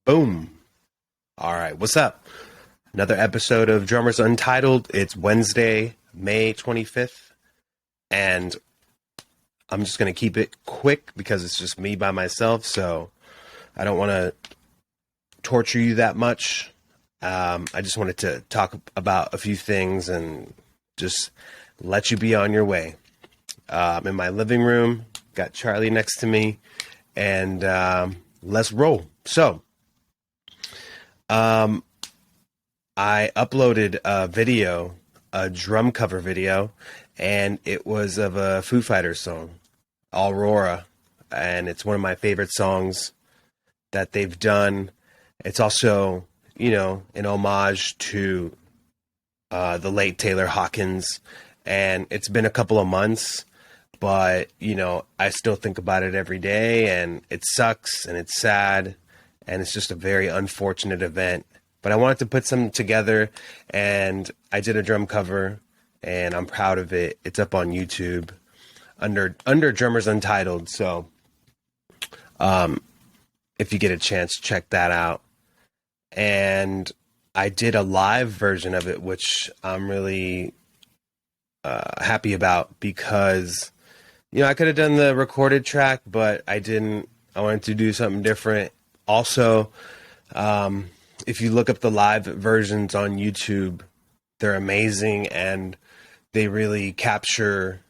Boom. All right, what's up? Another episode of Drummers Untitled. It's Wednesday, May 25th, and I'm just going to keep it quick because it's just me by myself, so I don't want to torture you that much. I just wanted to talk about a few things and just let you be on your way. I'm in my living room, got Charlie next to me, and let's roll. So, I uploaded a video, a drum cover video, and it was of a Foo Fighters song, Aurora, and it's one of my favorite songs that they've done. It's also, an homage to the late Taylor Hawkins, and it's been a couple of months, but, I still think about it every day, and it sucks, and it's sad, and it's just a very unfortunate event. But I wanted to put something together, and I did a drum cover, and I'm proud of it. It's up on YouTube under Drummers Untitled. So if you get a chance, check that out. And I did a live version of it, which I'm really happy about because, I could have done the recorded track, but I didn't. I wanted to do something different. Also, if you look up the live versions on YouTube, they're amazing and they really capture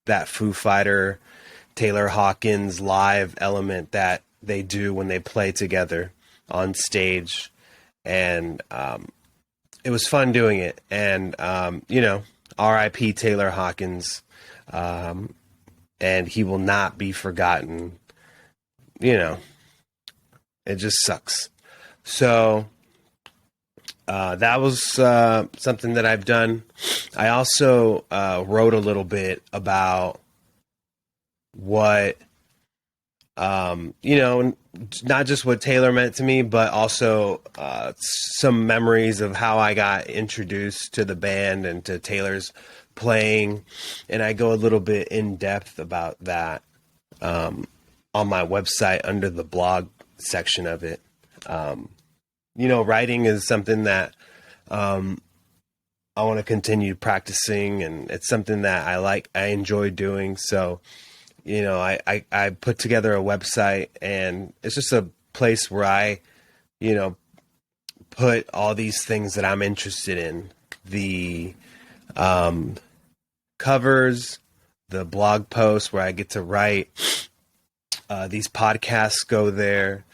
that Foo Fighter, Taylor Hawkins live element that they do when they play together on stage. And it was fun doing it. And, R.I.P. Taylor Hawkins, and he will not be forgotten. It just sucks. So that was something that I've done. I also wrote a little bit about what, not just what Taylor meant to me, but also some memories of how I got introduced to the band and to Taylor's playing. And I go a little bit in depth about that on my website under the blog section of it. Writing is something that I want to continue practicing, and it's something that I enjoy doing. So, I put together a website, and it's just a place where I, put all these things that I'm interested in. The covers, the blog posts where I get to write, these podcasts go there.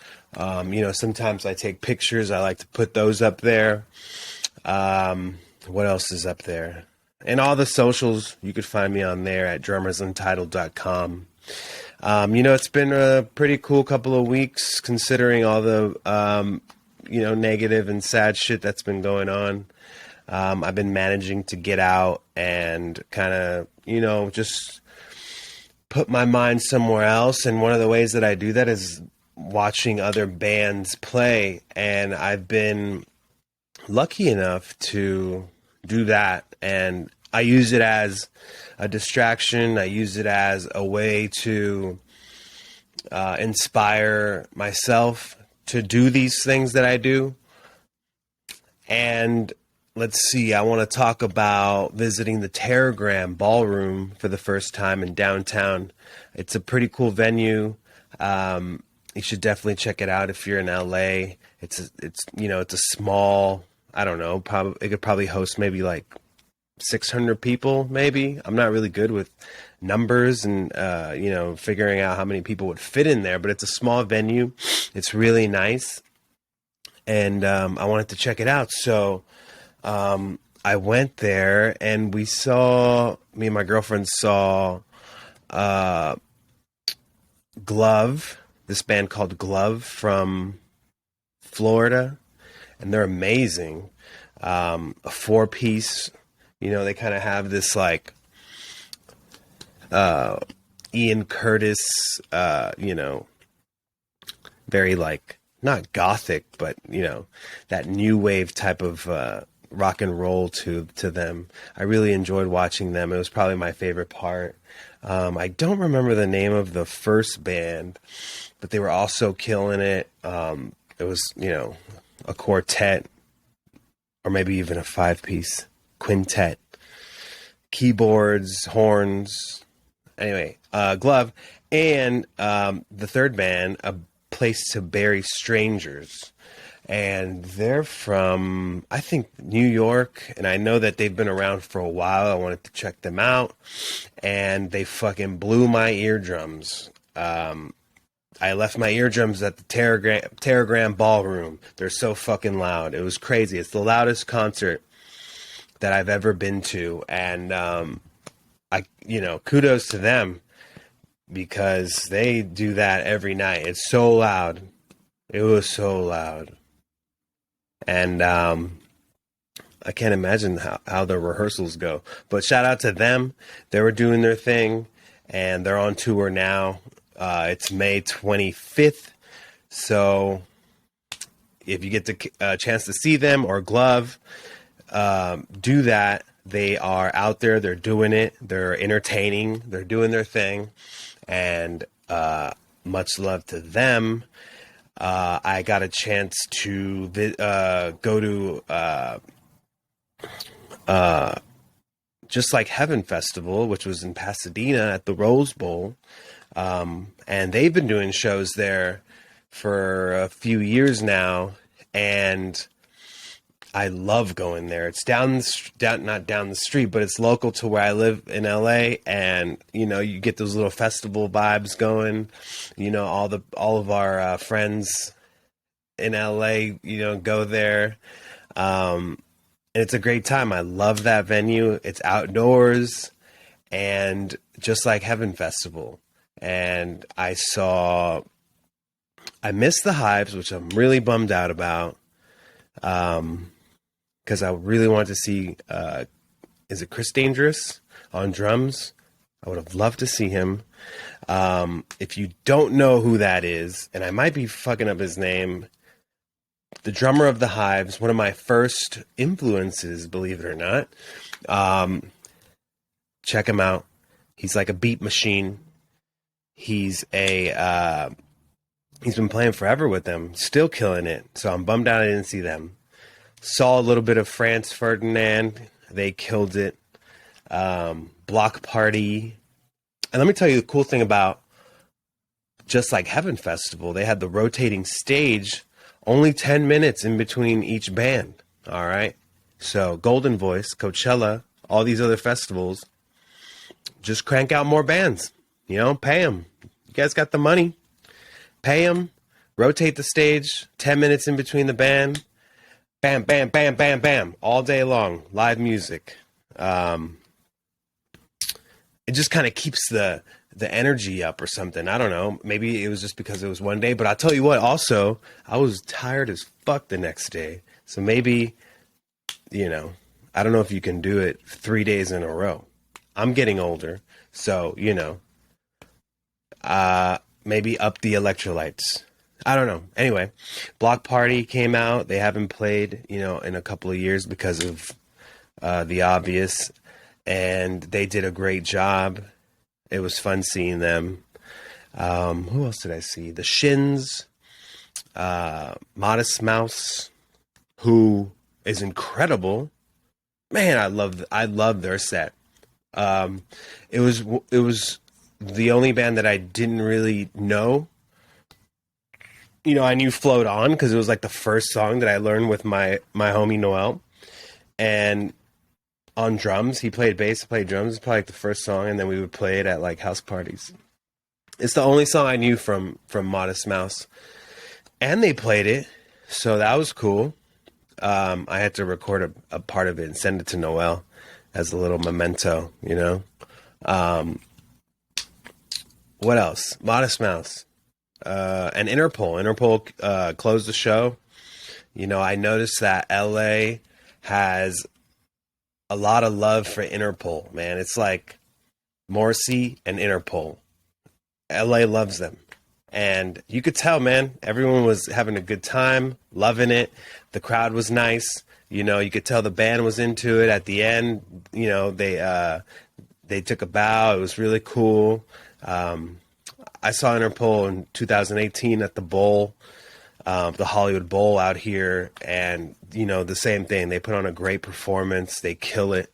Sometimes I take pictures. I like to put those up there. What else is up there? And all the socials, you could find me on there at drummersuntitled.com. It's been a pretty cool couple of weeks considering all the, negative and sad shit that's been going on. I've been managing to get out and kind of, just put my mind somewhere else. And one of the ways that I do that is watching other bands play, and I've been lucky enough to do that, and I use it as a distraction. I use it as a way to inspire myself to do these things that I do. And let's see, I want to talk about visiting the Terragram Ballroom for the first time in downtown. It's a pretty cool venue. You should definitely check it out if you're in LA. It's a small, I don't know, it could probably host maybe like 600 people, maybe. I'm not really good with numbers and, figuring out how many people would fit in there, but it's a small venue. It's really nice. And I wanted to check it out. So I went there, and me and my girlfriend saw Glove, this band called Glove from Florida, and they're amazing. A 4-piece, they kind of have this like Ian Curtis, very like not gothic, but that new wave type of rock and roll to them. I really enjoyed watching them. It was probably my favorite part I don't remember the name of the first band, but they were also killing it. It was, a quartet or maybe even a 5-piece quintet, keyboards, horns, anyway, glove. And the third band, A Place to Bury Strangers. And they're from, I think, New York. And I know that they've been around for a while. I wanted to check them out. And they fucking blew my eardrums. I left my eardrums at the Terragram Ballroom. They're so fucking loud. It was crazy. It's the loudest concert that I've ever been to. And, kudos to them because they do that every night. It's so loud. It was so loud. And I can't imagine how the rehearsals go. But shout out to them. They were doing their thing, and they're on tour now. It's May 25th. So if you get the chance to see them or Glove, do that. They are out there. They're doing it. They're entertaining. They're doing their thing. And much love to them. I got a chance to go to Just Like Heaven Festival, which was in Pasadena at the Rose Bowl. And they've been doing shows there for a few years now. And I love going there. It's not down the street, but it's local to where I live in LA. And, you get those little festival vibes going, all of our friends in LA, go there. And it's a great time. I love that venue. It's outdoors and Just Like Heaven Festival. And I missed the Hives, which I'm really bummed out about. Because I really wanted to see, is it Chris Dangerous on drums? I would have loved to see him. If you don't know who that is, and I might be fucking up his name, the drummer of the Hives, one of my first influences, believe it or not. Check him out. He's like a beat machine. He's been playing forever with them, still killing it. So I'm bummed out I didn't see them. Saw a little bit of Franz Ferdinand. They killed it. Block Party. And let me tell you the cool thing about Just Like Heaven Festival. They had the rotating stage, only 10 minutes in between each band. All right. So Golden Voice, Coachella, all these other festivals, just crank out more bands. Pay them. You guys got the money. Pay them. Rotate the stage. 10 minutes in between the band. Bam, bam, bam, bam, bam. All day long. Live music. It just kind of keeps the energy up or something. I don't know. Maybe it was just because it was one day. But I'll tell you what, also, I was tired as fuck the next day. So maybe, I don't know if you can do it 3 days in a row. I'm getting older. So, maybe up the electrolytes. I don't know. Anyway, Block Party came out. They haven't played, in a couple of years because of the obvious. And they did a great job. It was fun seeing them. Who else did I see? The Shins, Modest Mouse, who is incredible. Man, I love their set. It was the only band that I didn't really know. I knew Float On because it was like the first song that I learned with my homie Noel. And on drums, he played bass, I played drums. It's probably like the first song, and then we would play it at like house parties. It's the only song I knew from Modest Mouse. And they played it, so that was cool. I had to record a part of it and send it to Noel as a little memento, What else? Modest Mouse. And Interpol. Interpol closed the show. I noticed that LA has a lot of love for Interpol, man. It's like Morrissey and Interpol. LA loves them. And you could tell, man, everyone was having a good time, loving it. The crowd was nice. You could tell the band was into it at the end. they took a bow. It was really cool. I saw Interpol in 2018 at the Bowl, the Hollywood Bowl out here. And, the same thing. They put on a great performance. They kill it.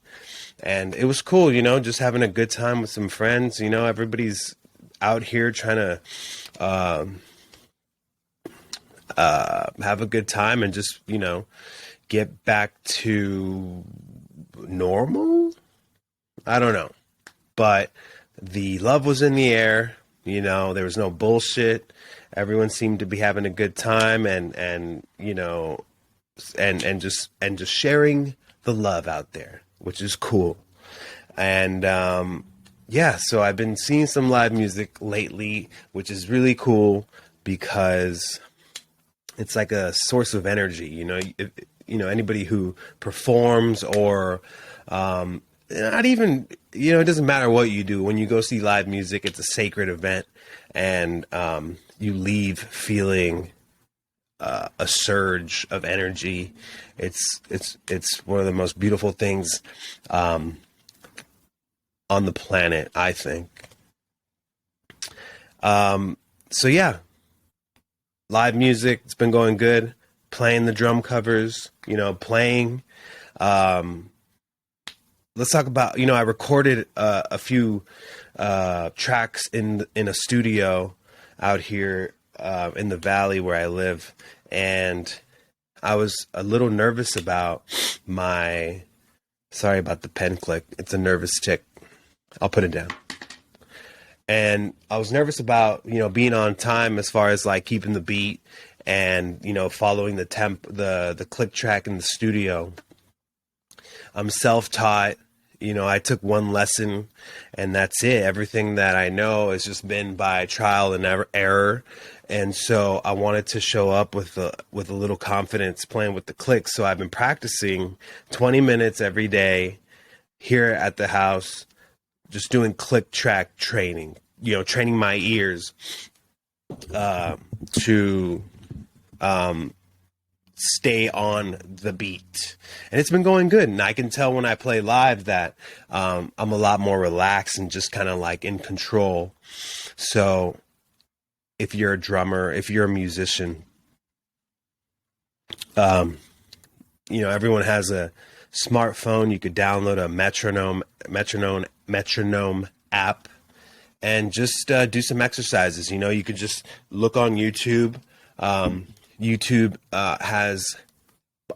And it was cool, just having a good time with some friends. Everybody's out here trying to have a good time and just, get back to normal. I don't know. But the love was in the air. There was no bullshit. Everyone seemed to be having a good time and just sharing the love out there, which is cool. And so I've been seeing some live music lately, which is really cool because it's like a source of energy. Anybody who performs or not even, it doesn't matter what you do. When you go see live music, it's a sacred event, and you leave feeling a surge of energy. It's one of the most beautiful things on the planet, I think. So yeah, live music, it's been going good. Playing the drum covers, playing. Let's talk about, I recorded a few tracks in a studio out here in the valley where I live, and I was a little nervous about sorry about the pen click. It's a nervous tick. I'll put it down. And I was nervous about, being on time as far as like keeping the beat and, following the click track in the studio. I'm self-taught. I took one lesson and that's it. Everything that I know has just been by trial and error. And so I wanted to show up with a little confidence playing with the clicks. So I've been practicing 20 minutes every day here at the house, just doing click track training, training my ears to stay on the beat. And it's been going good. And I can tell when I play live that I'm a lot more relaxed and just kind of like in control. So if you're a drummer, if you're a musician, everyone has a smartphone. You could download a metronome app and just do some exercises. You could just look on YouTube. YouTube has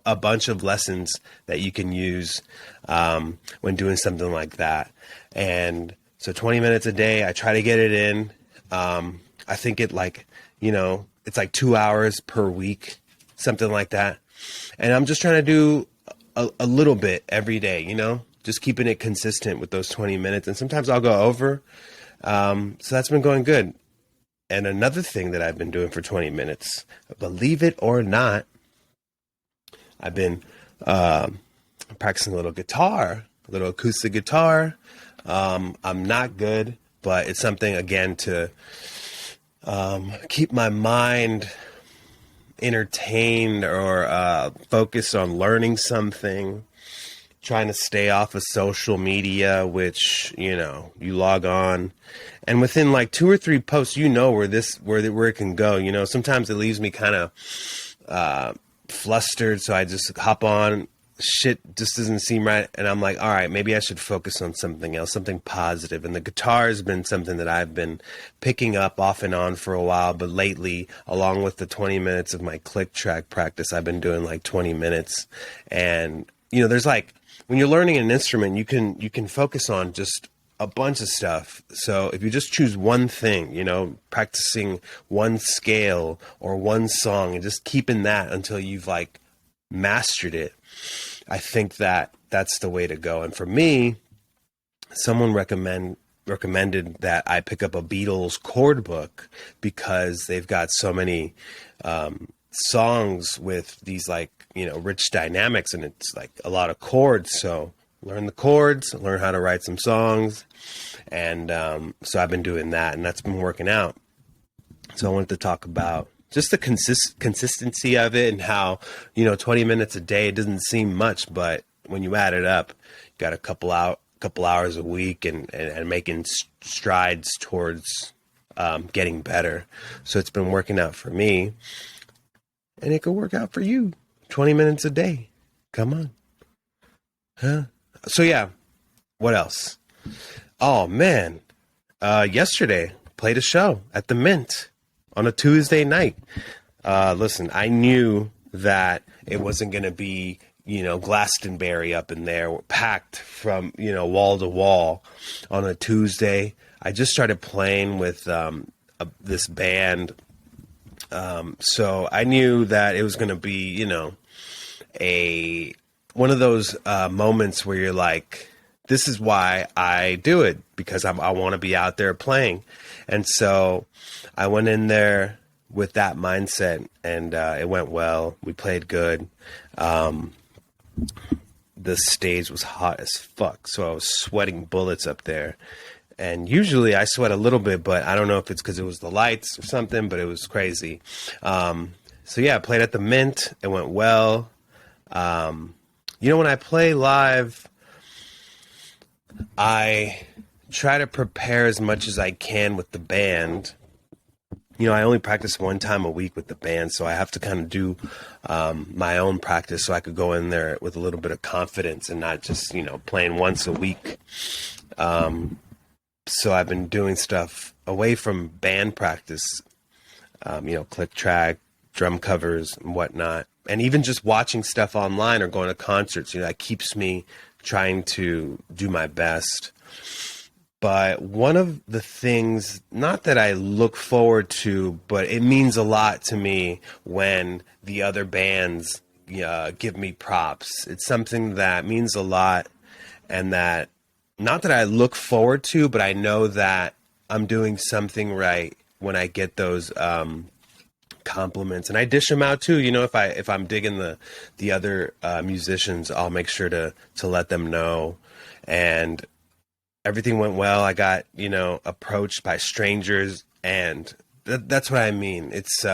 a bunch of lessons that you can use when doing something like that. And so 20 minutes a day, I try to get it in. I think it's like 2 hours per week, something like that. And I'm just trying to do a little bit every day, just keeping it consistent with those 20 minutes. And sometimes I'll go over. So that's been going good. And another thing that I've been doing for 20 minutes, believe it or not, I've been practicing a little acoustic guitar. I'm not good, but it's something, again, to keep my mind entertained or focused on learning something. Trying to stay off of social media, which, you log on and within like 2 or 3 posts, where it can go. Sometimes it leaves me kind of flustered. So I just hop on, shit just doesn't seem right. And I'm like, all right, maybe I should focus on something else, something positive. And the guitar has been something that I've been picking up off and on for a while. But lately, along with the 20 minutes of my click track practice, I've been doing like 20 minutes. And, there's like, when you're learning an instrument, you can focus on just a bunch of stuff. So if you just choose one thing, practicing one scale or one song and just keeping that until you've like mastered it, I think that that's the way to go. And for me, someone recommended that I pick up a Beatles chord book because they've got so many songs with these like, rich dynamics, and it's like a lot of chords. So learn the chords, learn how to write some songs. And so I've been doing that, and that's been working out. So I wanted to talk about just the consistency of it and how, 20 minutes a day doesn't seem much, but when you add it up, you got a couple hours a week and making strides towards getting better. So it's been working out for me, and it could work out for you. 20 minutes a day. Come on. Huh? So yeah, what else? Oh man. Yesterday played a show at the Mint on a Tuesday night. Listen, I knew that it wasn't going to be, Glastonbury up in there, packed from, wall to wall on a Tuesday. I just started playing with this band. So I knew that it was going to be, one of those moments where you're like, this is why I do it, because I want to be out there playing. And so I went in there with that mindset, and it went well. We played good. The stage was hot as fuck, so I was sweating bullets up there. And usually I sweat a little bit, but I don't know if it's because it was the lights or something, but it was crazy. So yeah, I played at the Mint. It went well. When I play live, I try to prepare as much as I can with the band. I only practice one time a week with the band, so I have to kind of do my own practice so I could go in there with a little bit of confidence and not just, playing once a week. So I've been doing stuff away from band practice, click track, drum covers and whatnot. And even just watching stuff online or going to concerts, that keeps me trying to do my best. But one of the things, not that I look forward to, but it means a lot to me when the other bands give me props. It's something that means a lot, and that, not that I look forward to, but I know that I'm doing something right when I get those compliments. And I dish them out too. If I'm digging the other musicians, I'll make sure to let them know. And everything went well. I got, approached by strangers, and that's what I mean. It's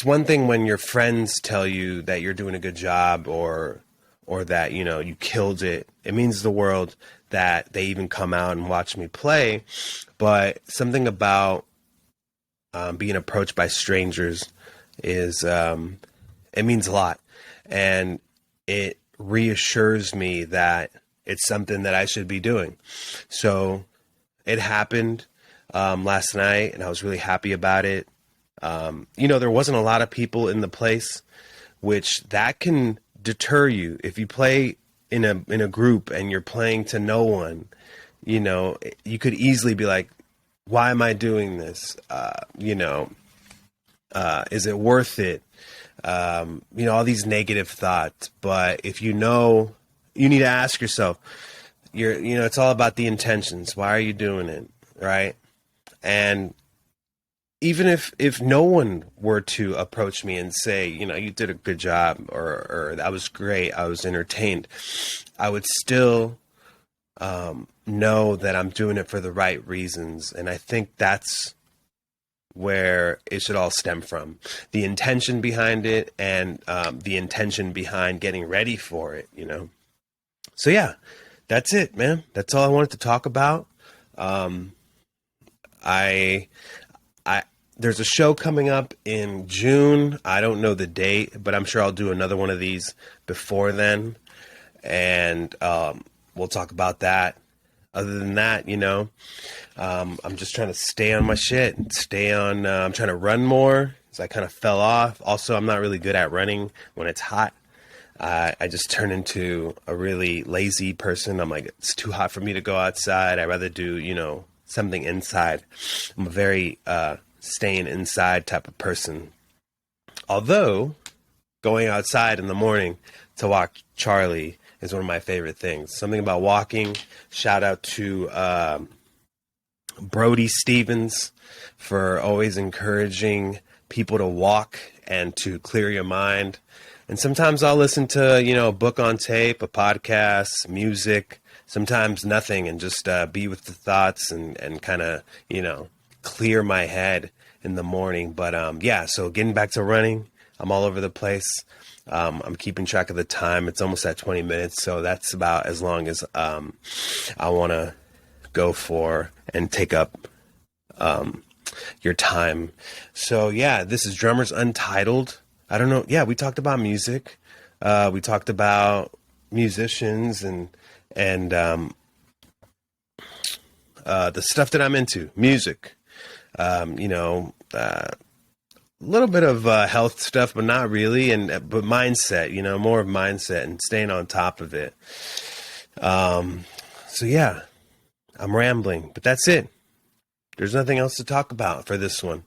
one thing when your friends tell you that you're doing a good job or that, you killed it. It means the world that they even come out and watch me play. But something about being approached by strangers is, it means a lot. And it reassures me that it's something that I should be doing. So it happened last night, and I was really happy about it. There wasn't a lot of people in the place, which that can deter you. If you play in a group and you're playing to no one, you could easily be like, why am I doing this? Is it worth it? All these negative thoughts. But if you need to ask yourself, it's all about the intentions. Why are you doing it? Right. And even if no one were to approach me and say, you did a good job, or that was great, I was entertained, I would still know that I'm doing it for the right reasons. And I think that's where it should all stem from. The intention behind it, and the intention behind getting ready for it, So yeah, that's it, man. That's all I wanted to talk about. There's a show coming up in June. I don't know the date, but I'm sure I'll do another one of these before then. And we'll talk about that. Other than that, I'm just trying to stay on my shit and I'm trying to run more, because I kind of fell off. Also, I'm not really good at running when it's hot. I just turn into a really lazy person. I'm like, it's too hot for me to go outside. I'd rather do, something inside. I'm a very staying inside type of person. Although going outside in the morning to walk Charlie is one of my favorite things. Something about walking. Shout out to Brody Stevens for always encouraging people to walk and to clear your mind. And sometimes I'll listen to, a book on tape, a podcast, music, sometimes nothing, and just be with the thoughts and kind of, clear my head in the morning. But so getting back to running, I'm all over the place. I'm keeping track of the time. It's almost at 20 minutes, so that's about as long as I want to go for and take up your time. So yeah, this is Drummers Untitled. I don't know. Yeah, we talked about music. We talked about musicians and the stuff that I'm into, music. A little bit of health stuff, but not really, but mindset. More of mindset and staying on top of it. So yeah, I'm rambling, but that's it. There's nothing else to talk about for this one.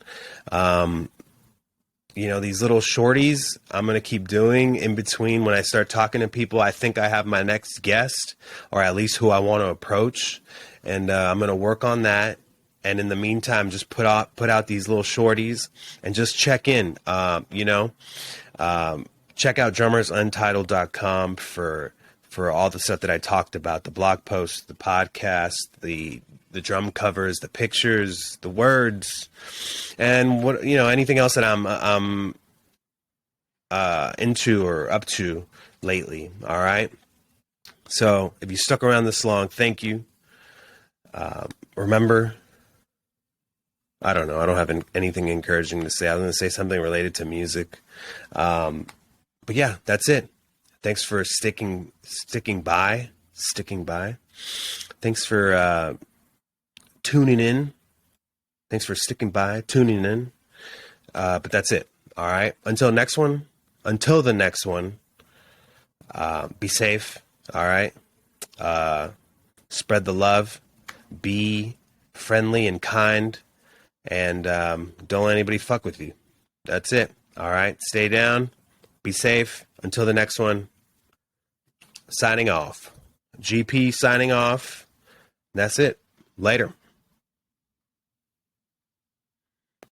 These little shorties I'm going to keep doing in between when I start talking to people. I think I have my next guest, or at least who I want to approach. And I'm going to work on that. And in the meantime, just put out these little shorties and just check in. Check out drummersuntitled.com for all the stuff that I talked about, the blog posts, the podcast, the drum covers, the pictures, the words, and anything else that I'm into or up to lately. All right. So if you stuck around this long, thank you. Remember, I don't know. I don't have anything encouraging to say. I was going to say something related to music. But yeah, that's it. Thanks for sticking by. Thanks for tuning in. Thanks for sticking by, tuning in. But that's it. All right. Until the next one, be safe. All right. Spread the love. Be friendly and kind. And don't let anybody fuck with you. That's it. All right. Stay down. Be safe. Until the next one. Signing off. GP signing off. That's it. Later.